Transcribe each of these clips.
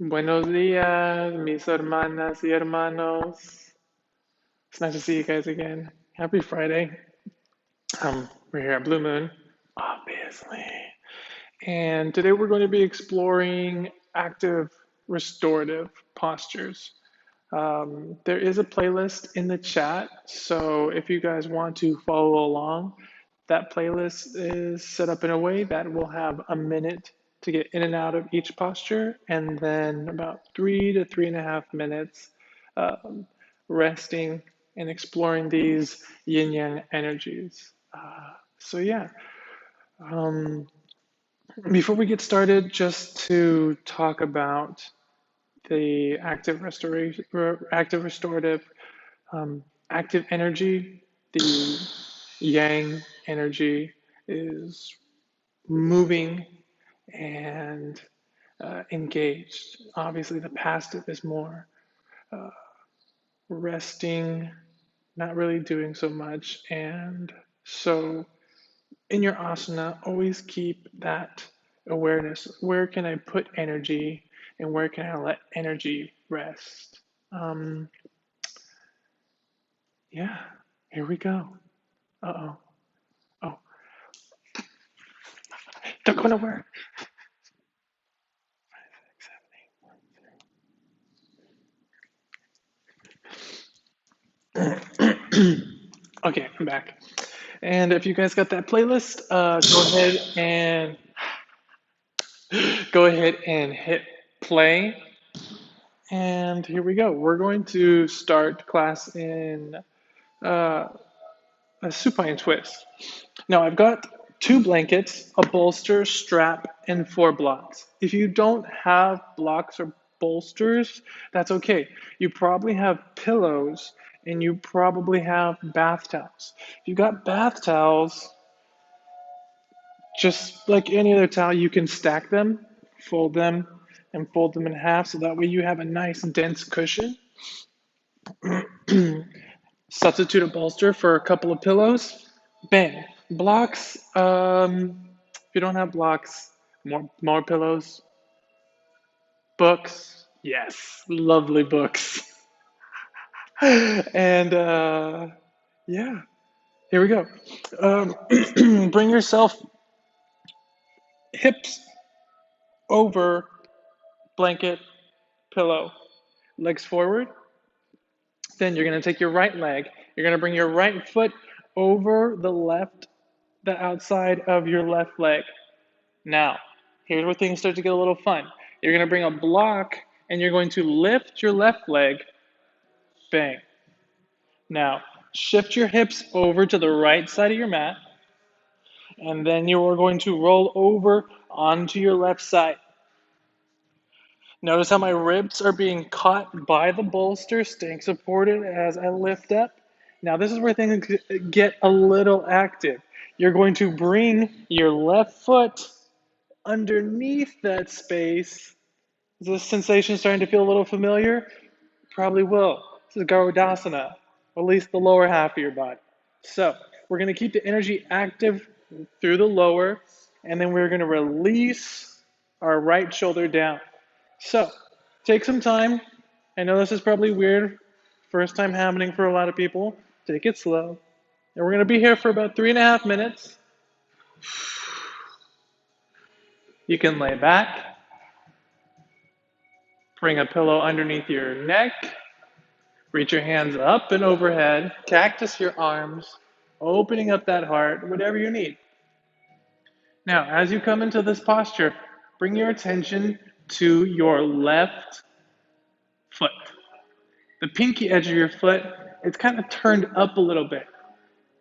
Buenos días, mis hermanas y hermanos. It's nice to see you guys again. Happy Friday. We're here at Blue Moon, obviously. And today we're going to be exploring active restorative postures. There is a playlist in the chat, so if you guys want to follow along, that playlist is set up in a way that will have a minute to get in and out of each posture, and then about 3 to 3.5 minutes resting and exploring these yin yang energies. So, yeah, um, before we get started, just to talk about the active restoration, active restorative, active energy, the yang energy is moving and engaged. Obviously, the passive is more resting, not really doing so much. And so, in your asana, always keep that awareness. Where can I put energy and where can I let energy rest? Um, yeah, here we go. Uh oh. Oh, they're going to work. Okay, I'm back. And if you guys got that playlist, go ahead and hit play. And here we go. We're going to start class in uh, a supine twist. Now I've got 2 blankets, a bolster, strap, and 4 blocks. If you don't have blocks or bolsters, that's okay. You probably have pillows and you probably have bath towels. If you've got bath towels, just like any other towel, you can stack them, fold them, and fold them in half so that way you have a nice dense cushion. Substitute a bolster for a couple of pillows. Bang. Blocks. If you don't have blocks, more pillows. Books. Yes, lovely books. And yeah, here we go. Bring yourself hips over blanket, pillow, legs forward. Then you're going to take your right leg. You're going to bring your right foot over the outside of your left leg. Now, here's where things start to get a little fun. You're going to bring a block and you're going to lift your left leg. Bang. Now, shift your hips over to the right side of your mat. And then you are going to roll over onto your left side. Notice how my ribs are being caught by the bolster, staying supported as I lift up. Now, this is where things get a little active. You're going to bring your left foot underneath that space. Is this sensation starting to feel a little familiar? Probably will. This is Garudasana, or at least the lower half of your body. So, we're going to keep the energy active through the lower, and then we're going to release our right shoulder down. So, take some time. I know this is probably weird, first time happening for a lot of people. Take it slow. And we're going to be here for about 3.5 minutes. You can lay back, bring a pillow underneath your neck, reach your hands up and overhead, cactus your arms, opening up that heart, whatever you need. Now, as you come into this posture, bring your attention to your left foot. The pinky edge of your foot, it's kind of turned up a little bit.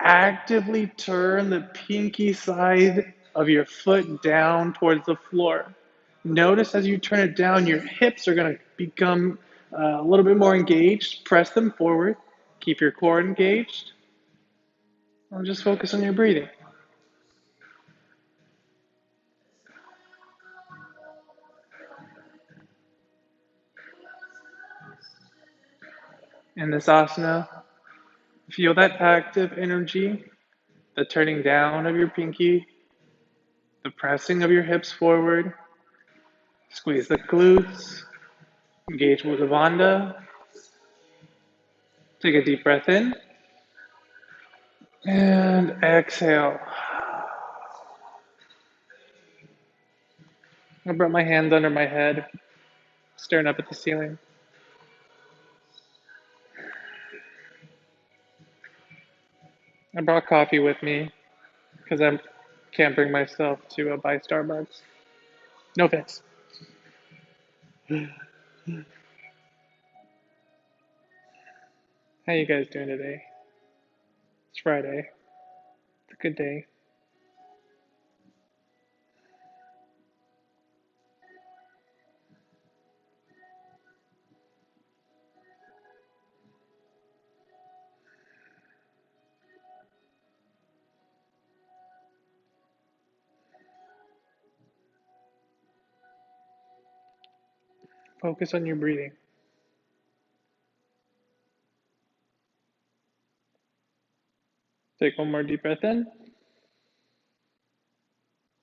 Actively turn the pinky side of your foot down towards the floor. Notice as you turn it down, your hips are going to become a little bit more engaged. Press them forward. Keep your core engaged. And just focus on your breathing. In this asana, feel that active energy, the turning down of your pinky, the pressing of your hips forward. Squeeze the glutes, Engage with Lavanda. Take a deep breath in and exhale. I brought my hands under my head, staring up at the ceiling. I brought coffee with me because I can't bring myself to buy Starbucks. No offense. How you guys doing today? It's Friday. It's a good day. Focus on your breathing. Take one more deep breath in.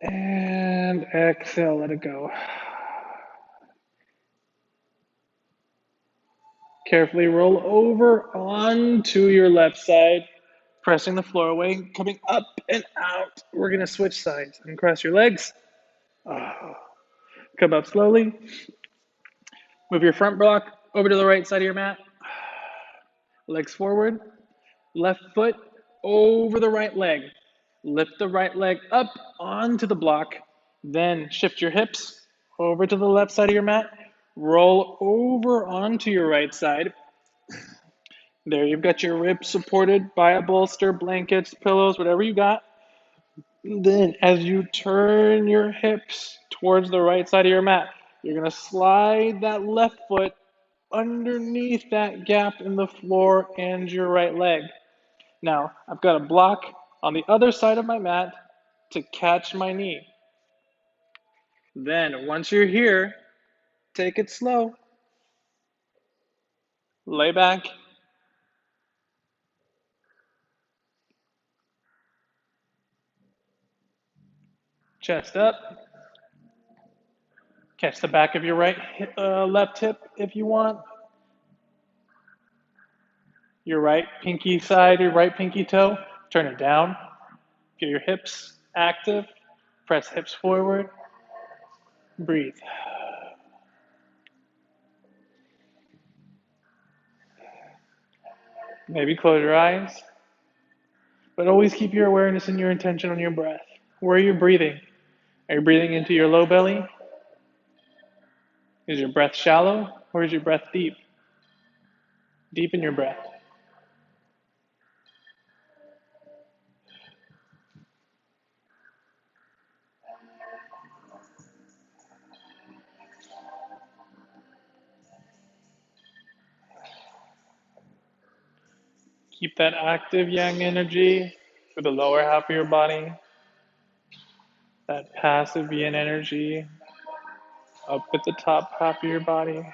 And exhale, let it go. Carefully roll over onto your left side, pressing the floor away, coming up and out. We're going to switch sides and cross your legs. Come up slowly. Move your front block over to the right side of your mat. Legs forward. Left foot over the right leg. Lift the right leg up onto the block. Then shift your hips over to the left side of your mat. Roll over onto your right side. There, you've got your ribs supported by a bolster, blankets, pillows, whatever you got. Then, as you turn your hips towards the right side of your mat, you're going to slide that left foot underneath that gap in the floor and your right leg. Now, I've got a block on the other side of my mat to catch my knee. Then, once you're here, take it slow. Lay back. Chest up. Catch the back of your left hip if you want. Your right pinky side, your right pinky toe. Turn it down. Get your hips active. Press hips forward. Breathe. Maybe close your eyes. But always keep your awareness and your intention on your breath. Where are you breathing? Are you breathing into your low belly? Is your breath shallow or is your breath deep? Deepen your breath. Keep that active yang energy for the lower half of your body. That passive yin energy up at the top half of your body.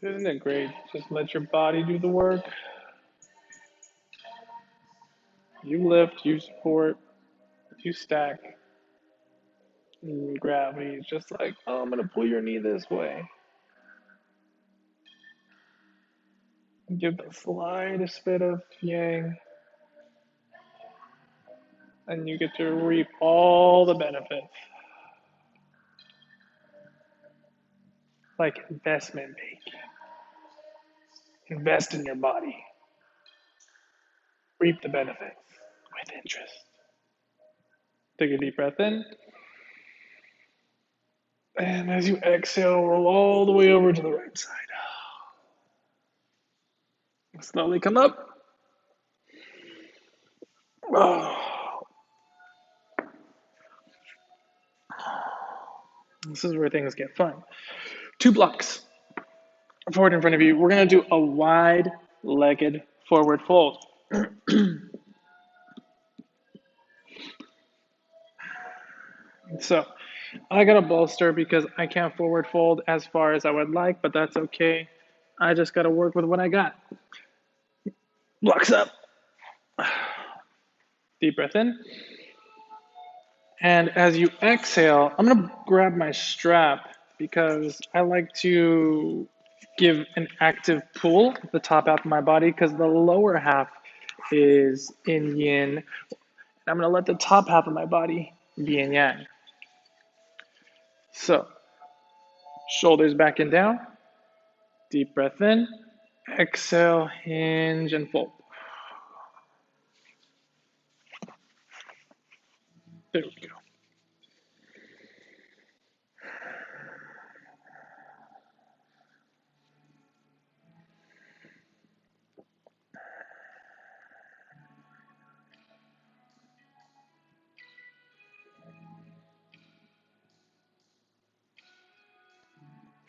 Isn't it great? Just let your body do the work. You lift, you support, you stack. And gravity is just like, oh, I'm gonna pull your knee this way. Give the slightest bit of yang, and you get to reap all the benefits. Like investment banking. Invest in your body. Reap the benefits with interest. Take a deep breath in. And as you exhale, roll all the way over to the right side. Slowly come up. Oh, this is where things get fun. 2 blocks forward in front of you. We're going to do a wide-legged forward fold. So I got a bolster because I can't forward fold as far as I would like, but that's okay. I just got to work with what I got. Blocks up. Deep breath in. And as you exhale, I'm going to grab my strap because I like to give an active pull at the top half of my body because the lower half is in yin. I'm going to let the top half of my body be in yang. So, shoulders back and down. Deep breath in. Exhale, hinge, and fold. There we go.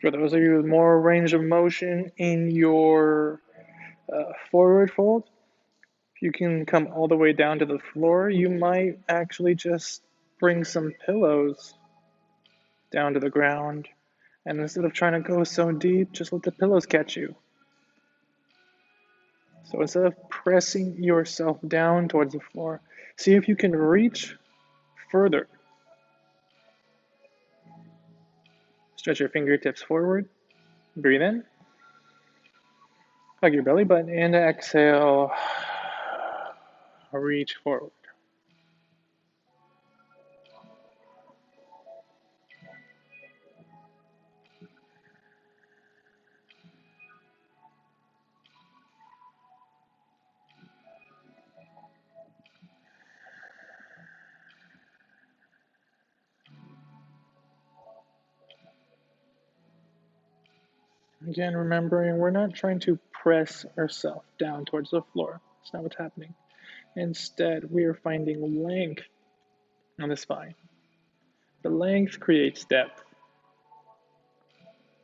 For those of you with more range of motion in your forward fold, if you can come all the way down to the floor, you might actually just bring some pillows down to the ground. And instead of trying to go so deep, just let the pillows catch you. So instead of pressing yourself down towards the floor, see if you can reach further. Stretch your fingertips forward. Breathe in. Hug your belly button and exhale. Reach forward. Again, remembering we're not trying to press ourselves down towards the floor. That's not what's happening. Instead, we are finding length on the spine. The length creates depth.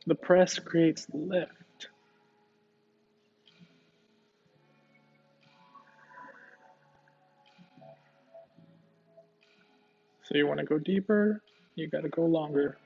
The press creates lift. So you want to go deeper, you got to go longer.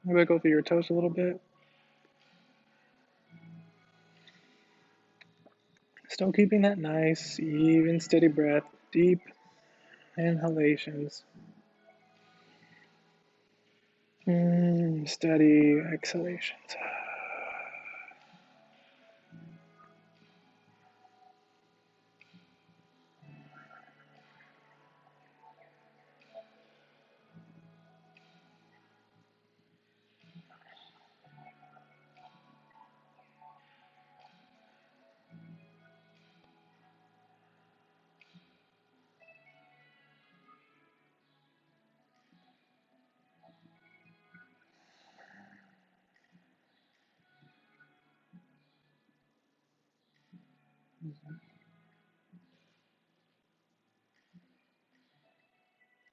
Wiggle through your toes a little bit. Still keeping that nice, even, steady breath. Deep inhalations. Steady exhalations.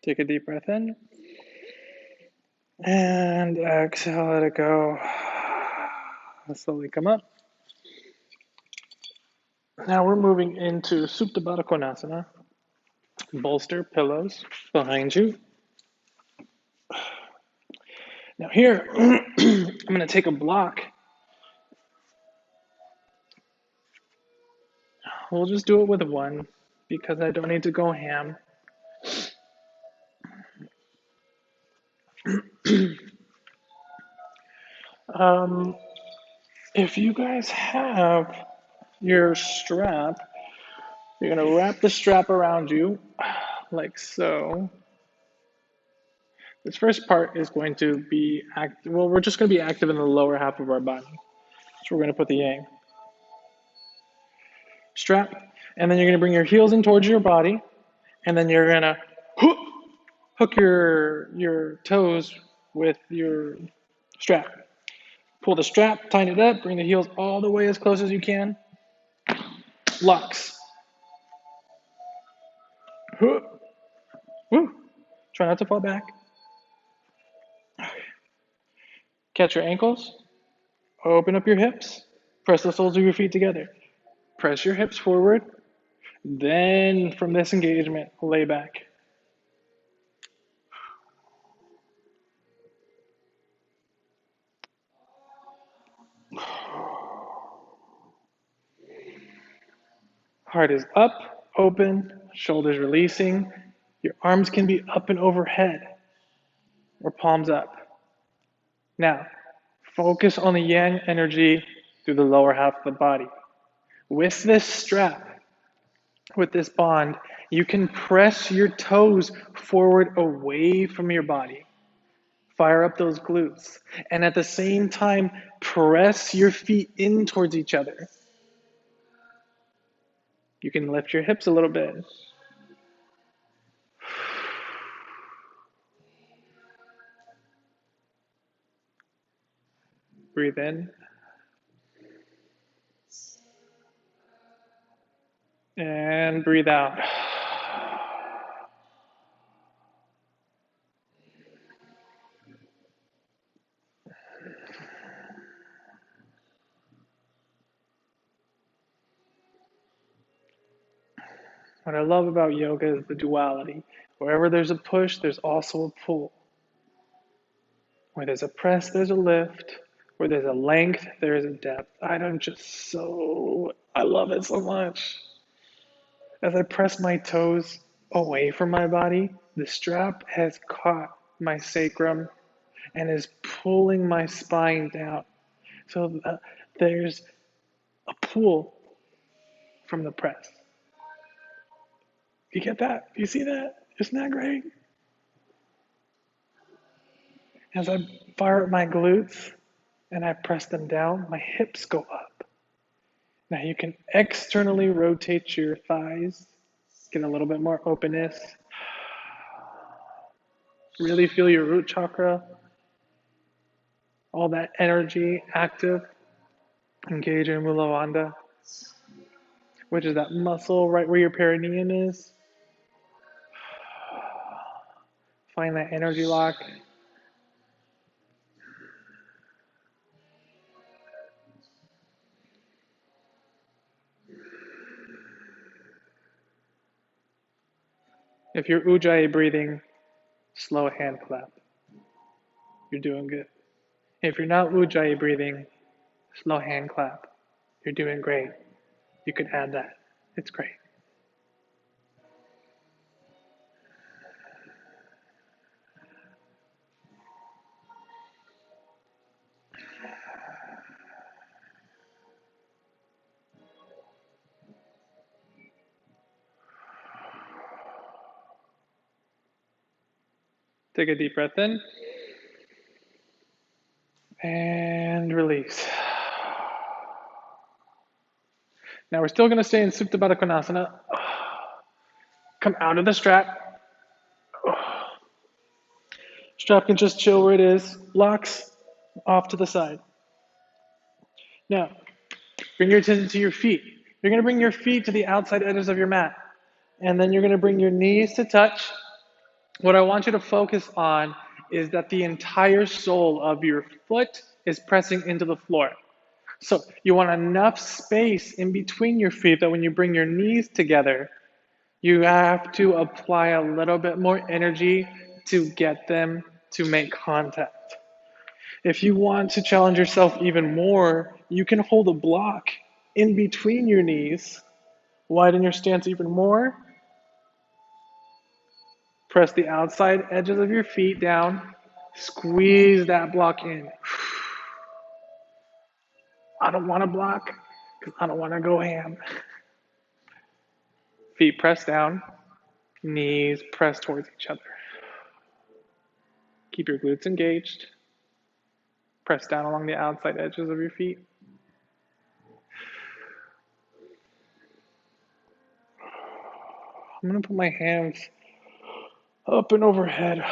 Take a deep breath in. And exhale, let it go. Slowly come up. Now we're moving into Supta Baddha Konasana. Bolster pillows behind you. Now here, I'm going to take a block. We'll just do it with one because I don't need to go ham. Um, if you guys have your strap, you're going to wrap the strap around you like so. This first part is going to be active. Well, we're just going to be active in the lower half of our body. So we're going to put the yang strap, and then you're going to bring your heels in towards your body, and then you're going to hook your toes with your strap. Pull the strap, tighten it up, bring the heels all the way as close as you can. Locks. Woo. Try not to fall back. Catch your ankles. Open up your hips. Press the soles of your feet together. Press your hips forward. Then from this engagement, lay back. Heart is up, open, shoulders releasing. Your arms can be up and overhead or palms up. Now, focus on the yang energy through the lower half of the body. With this strap, with this bond, you can press your toes forward away from your body. Fire up those glutes. And at the same time, press your feet in towards each other. You can lift your hips a little bit. Breathe in. And breathe out. What I love about yoga is the duality. Wherever there's a push, there's also a pull. Where there's a press, there's a lift. Where there's a length, there is a depth. I love it so much. As I press my toes away from my body, the strap has caught my sacrum and is pulling my spine down. So there's a pull from the press. You get that? You see that? Isn't that great? As I fire up my glutes and I press them down, my hips go up. Now you can externally rotate your thighs, get a little bit more openness. Really feel your root chakra, all that energy active. Engage your Mula Bandha, which is that muscle right where your perineum is. Find that energy lock. If you're Ujjayi breathing, slow hand clap. You're doing good. If you're not Ujjayi breathing, slow hand clap. You're doing great. You can add that. It's great. Take a deep breath in and release. Now we're still going to stay in Supta Baddha Konasana. Come out of the strap. Strap can just chill where it is. Locks off to the side. Now, bring your attention to your feet. You're going to bring your feet to the outside edges of your mat. And then you're going to bring your knees to touch. What I want you to focus on is that the entire sole of your foot is pressing into the floor. So you want enough space in between your feet that when you bring your knees together, you have to apply a little bit more energy to get them to make contact. If you want to challenge yourself even more, you can hold a block in between your knees, widen your stance even more, press the outside edges of your feet down, squeeze that block in. I don't want to block because I don't want to go ham. Feet press down, knees press towards each other. Keep your glutes engaged. Press down along the outside edges of your feet. I'm going to put my hands up and overhead.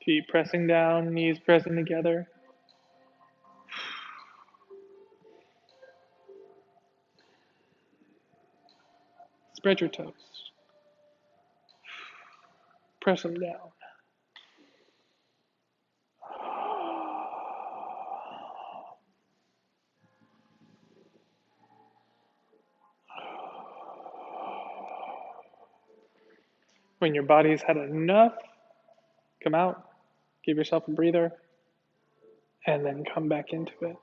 Feet pressing down, knees pressing together. Spread your toes. Press them down. When your body's had enough, come out, give yourself a breather, and then come back into it.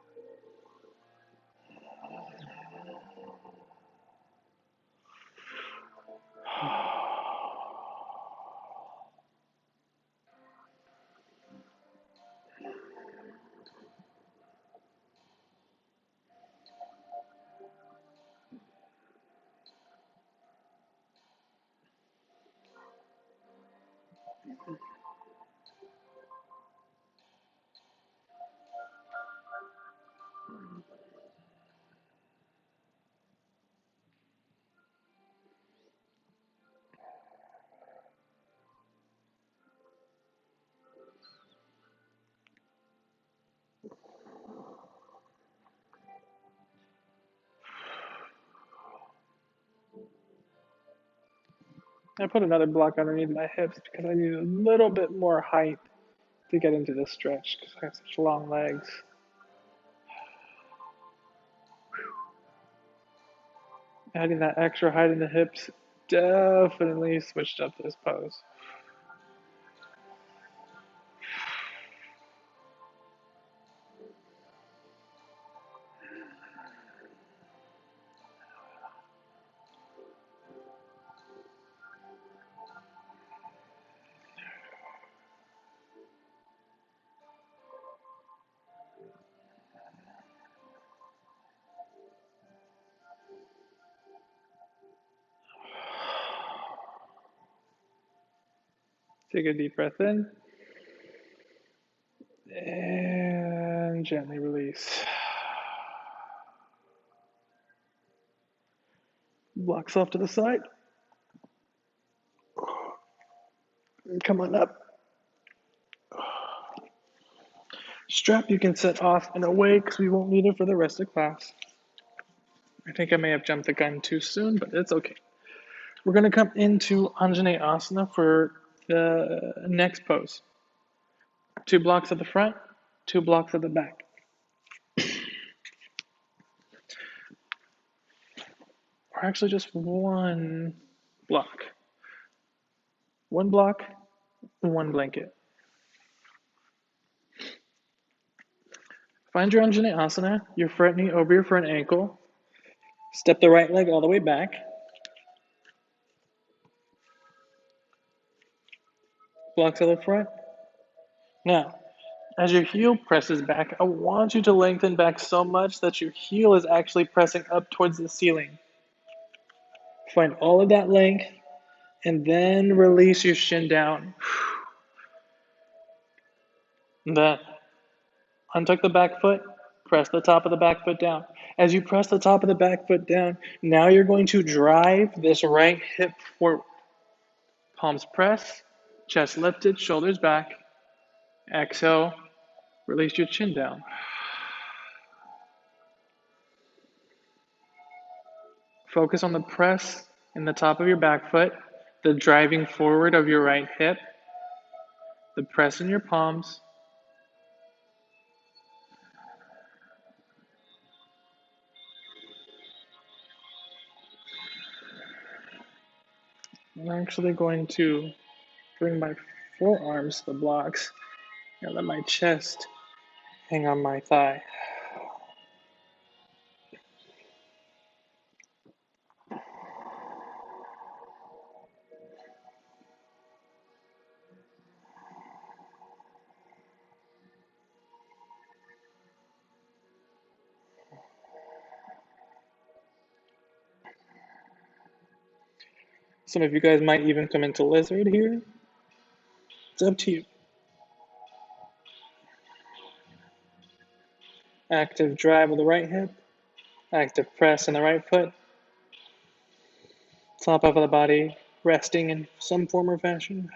I put another block underneath my hips because I need a little bit more height to get into this stretch because I have such long legs. Adding that extra height in the hips definitely switched up this pose. Take a deep breath in and gently release. Blocks off to the side. Come on up. Strap you can set off and away because we won't need it for the rest of class. I think I may have jumped the gun too soon, but it's okay. We're going to come into Anjaneyasana for the next pose. 2 blocks at the front, 2 blocks at the back. Or actually just 1 block. 1 block, 1 blanket. Find your Anjaneyasana, your front knee over your front ankle. Step the right leg all the way back. Blocks at the front. Now, as your heel presses back, I want you to lengthen back so much that your heel is actually pressing up towards the ceiling. Find all of that length and then release your shin down. Then untuck the back foot, press the top of the back foot down. As you press the top of the back foot down, now you're going to drive this right hip forward. Palms press, chest lifted, shoulders back. Exhale, Release your chin down. Focus on the press in the top of your back foot, the driving forward of your right hip, the press in your palms. I'm actually going to bring my forearms to the blocks and let my chest hang on my thigh. Some of you guys might even come into lizard here. It's up to you. Active drive of the right hip, active press in the right foot, top of the body resting in some form or fashion.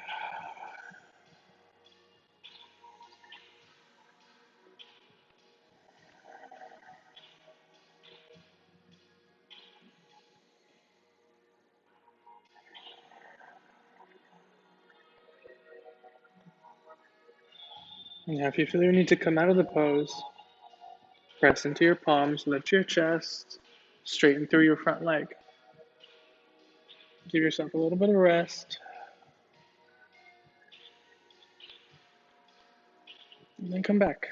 Now, if you feel you need to come out of the pose, press into your palms, lift your chest, straighten through your front leg. Give yourself a little bit of rest, and then come back.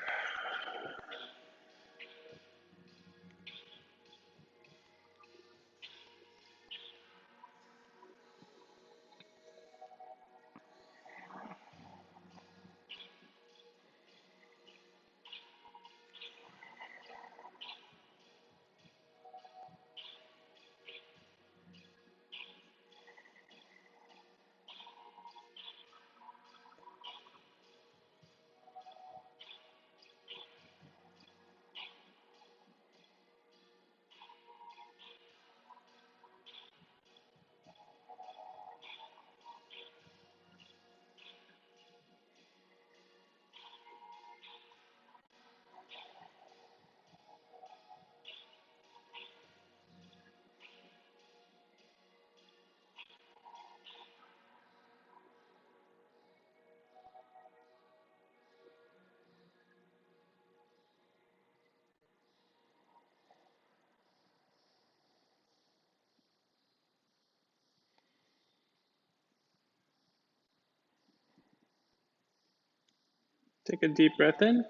Take a deep breath in,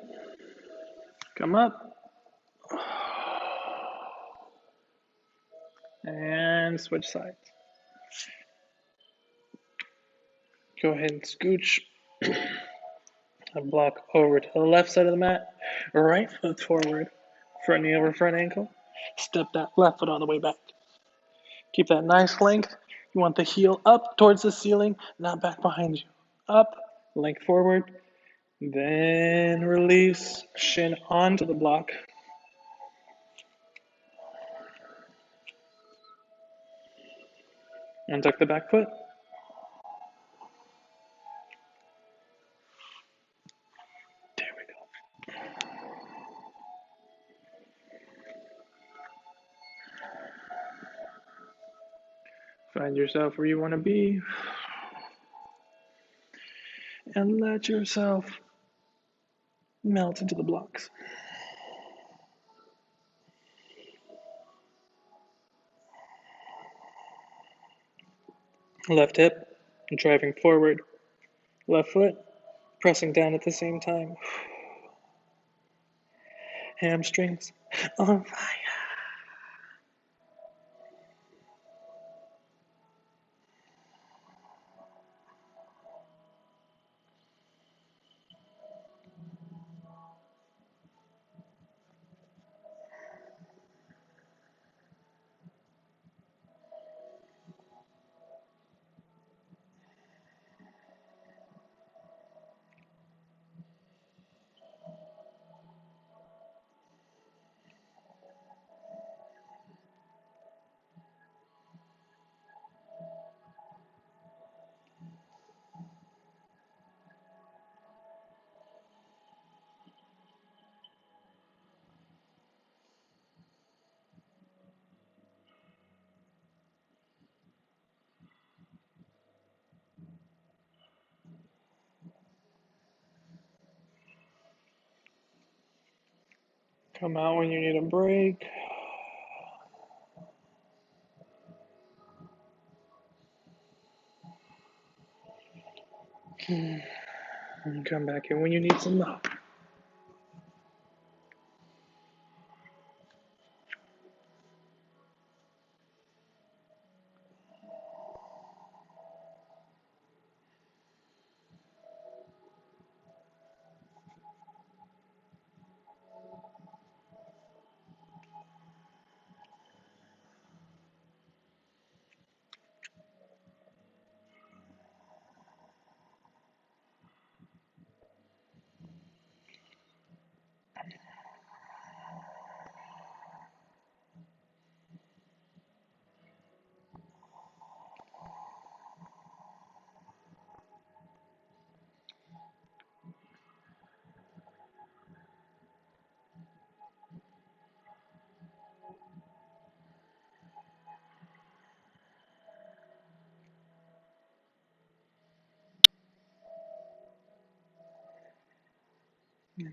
come up, and switch sides. Go ahead and scooch a block over to the left side of the mat, right foot forward, front knee over front ankle. Step that left foot all the way back. Keep that nice length. You want the heel up towards the ceiling, not back behind you. Up, length forward, then release, shin onto the block. Untuck the back foot. There we go. Find yourself where you want to be and let yourself melt into the blocks. Left hip driving forward. Left foot pressing down at the same time. Hamstrings on fire. Come out when you need a break. And come back in when you need some milk.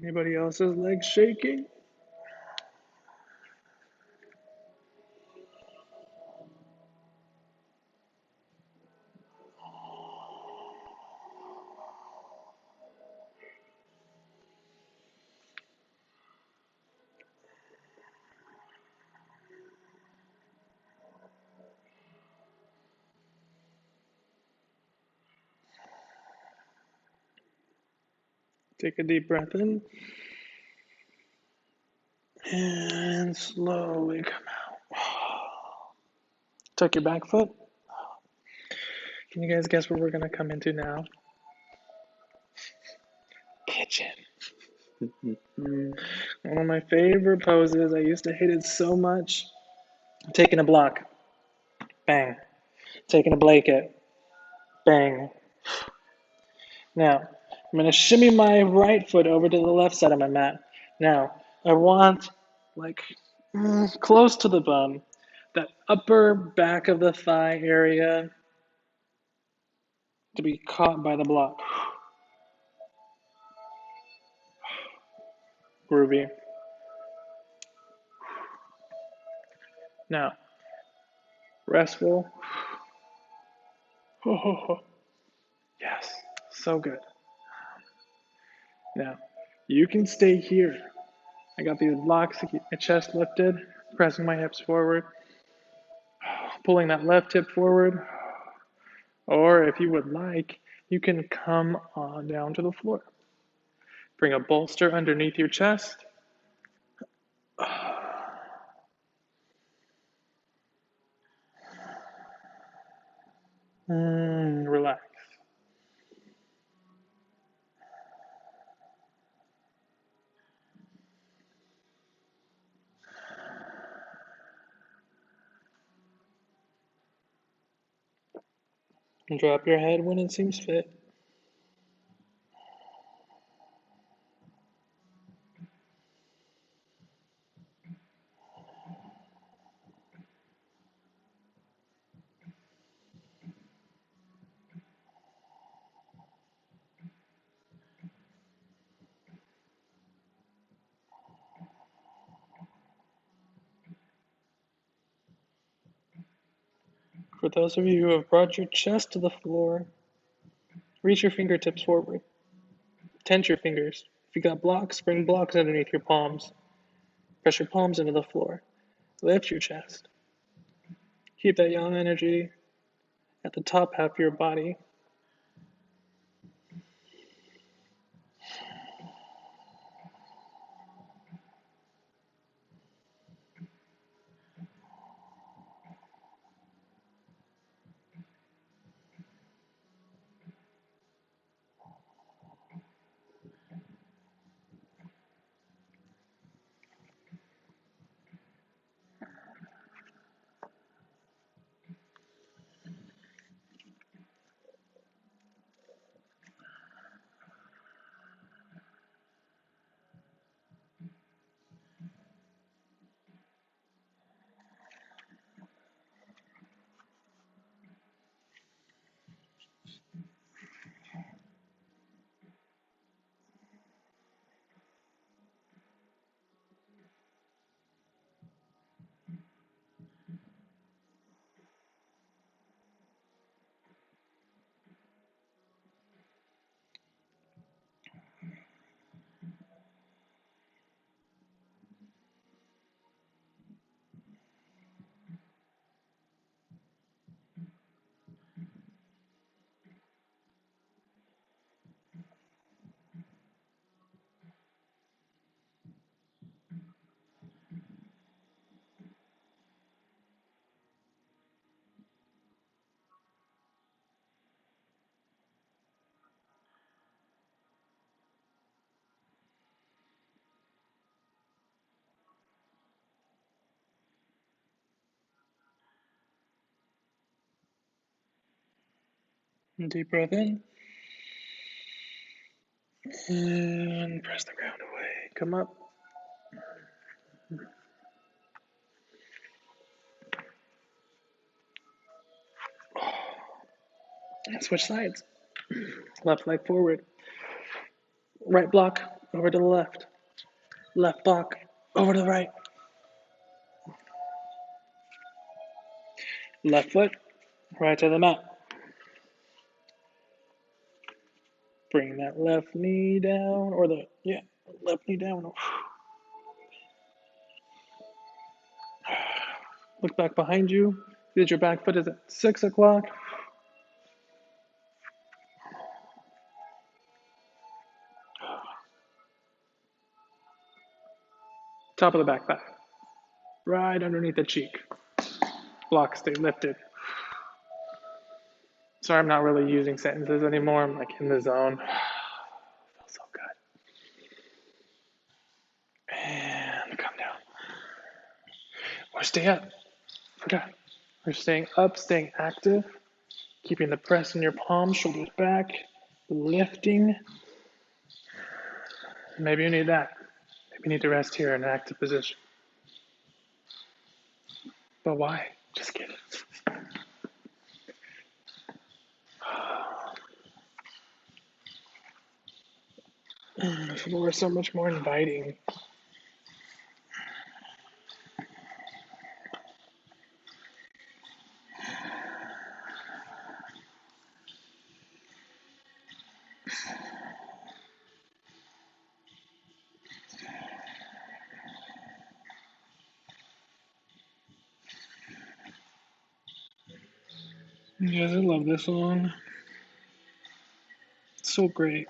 Anybody else's legs shaking? Take a deep breath in and slowly come out. Tuck your back foot. Can you guys guess what we're going to come into now? Pigeon. One of my favorite poses. I used to hate it so much. Taking a block. Bang. Taking a blanket. Bang. Now, I'm going to shimmy my right foot over to the left side of my mat. Now, I want like close to the bum, that upper back of the thigh area to be caught by the block. Groovy. Now, restful. Yes, so good. Now, you can stay here. I got these blocks to keep my chest lifted, pressing my hips forward, pulling that left hip forward. Or if you would like, you can come on down to the floor. Bring a bolster underneath your chest. And relax. And drop your head when it seems fit. For those of you who have brought your chest to the floor, reach your fingertips forward. Tense your fingers. If you got blocks, bring blocks underneath your palms. Press your palms into the floor. Lift your chest. Keep that yang energy at the top half of your body. Deep breath in. And press the ground away. Come up. Switch sides. Left leg forward. Right block over to the left. Left block over to the right. Left foot right to the mat. Bring that left knee down, or left knee down. Look back behind you. See that your back foot is at 6 o'clock. Top of the back thigh. Right underneath the cheek. Block stay lifted. Sorry, I'm not really using sentences anymore. I'm like in the zone. Feels so good. And come down. Or stay up. Forgot. We're staying up, staying active. Keeping the press in your palms, shoulders back. Lifting. Maybe you need that. Maybe you need to rest here in an active position. But why? Just kidding. The floor is so much more inviting. You guys, I love this song. It's so great.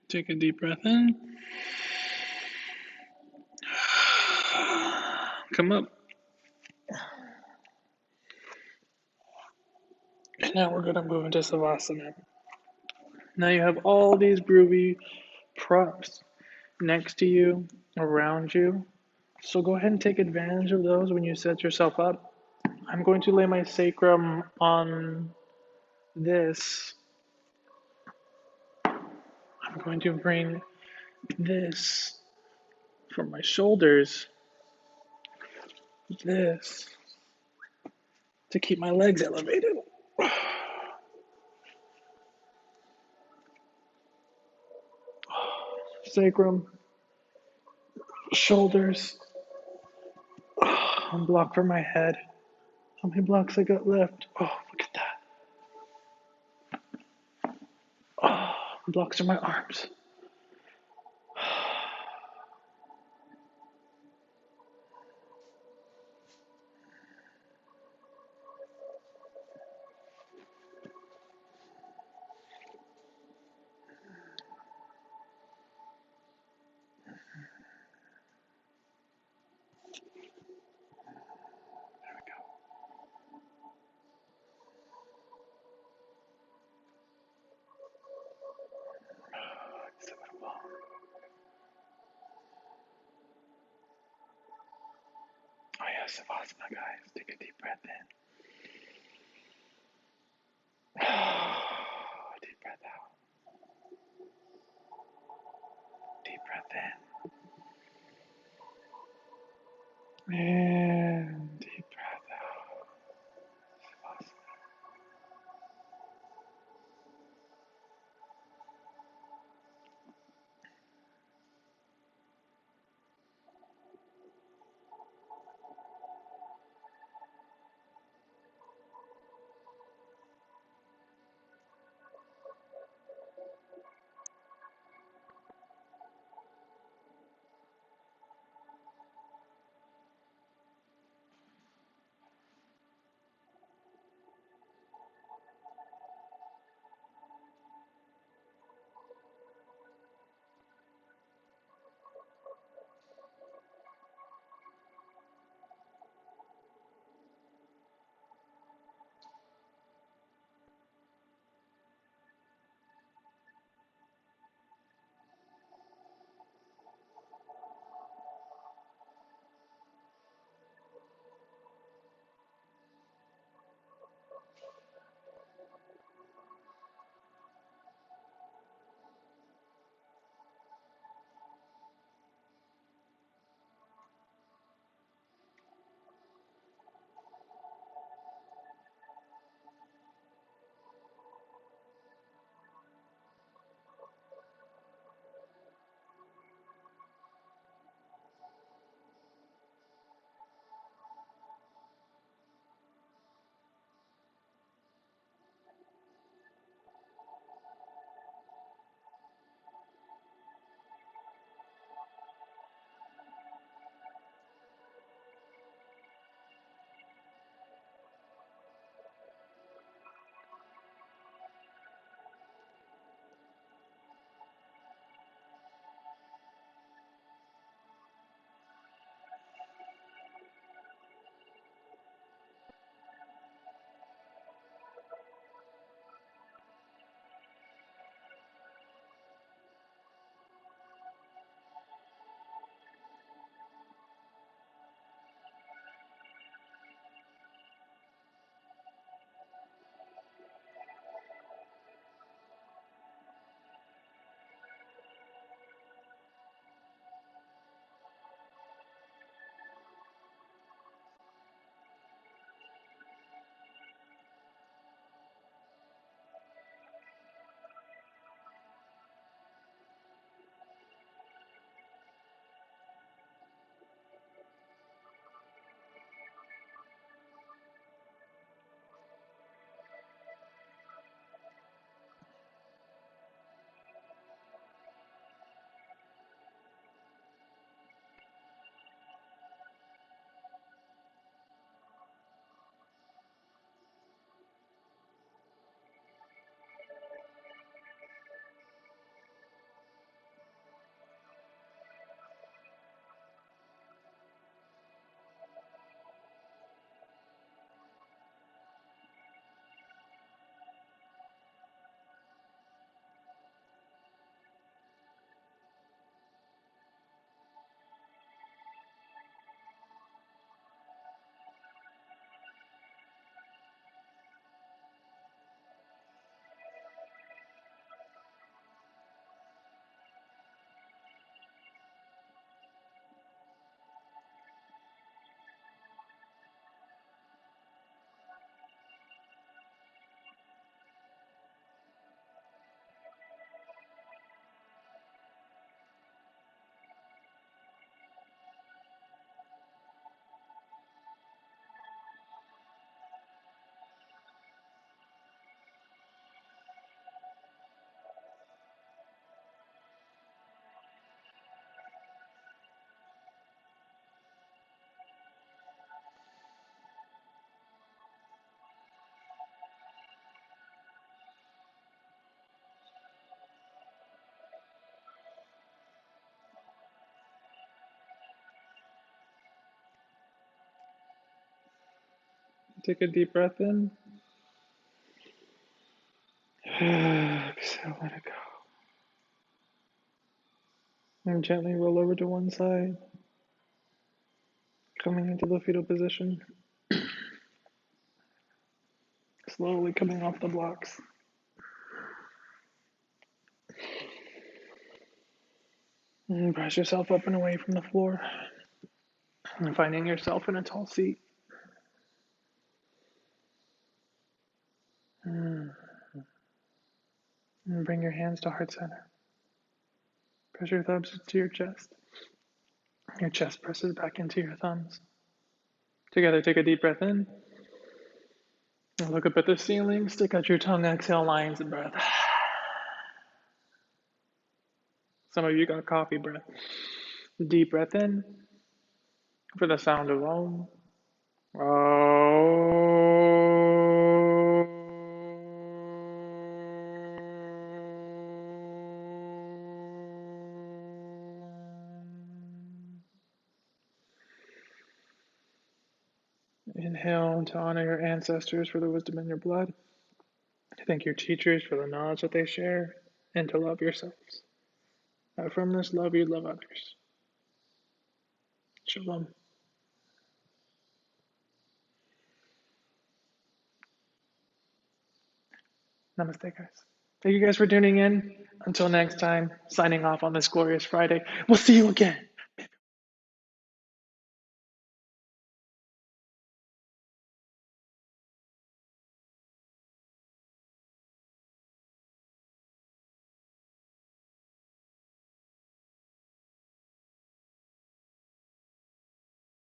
Take a deep breath in. Come up. And now we're going to move into Savasana. Now you have all these groovy props next to you, around you. So go ahead and take advantage of those when you set yourself up. I'm going to lay my sacrum on this. I'm going to bring this from my shoulders, this, to keep my legs elevated. Sacrum, shoulders, one block for my head. How many blocks I got left? Oh, look at that. Blocks are my arms. There we go. So long. Oh yeah, Savasana, guys. Take a deep breath in. Deep breath out. Deep breath in. And deep breath out. Savasana. Take a deep breath in. Exhale, let it go. And gently roll over to one side, coming into the fetal position. Slowly coming off the blocks. And brush yourself up and away from the floor. And finding yourself in a tall seat. And bring your hands to heart center. Press your thumbs to your chest. Your chest presses back into your thumbs. Together, take a deep breath in. And look up at the ceiling. Stick out your tongue. Exhale, lion's breath. Some of you got coffee breath. Deep breath in for the sound of Om. Inhale to honor your ancestors for the wisdom in your blood. To thank your teachers for the knowledge that they share, and to love yourselves. From this love, you love others. Shalom. Namaste, guys. Thank you guys for tuning in. Until next time, signing off on this glorious Friday. We'll see you again.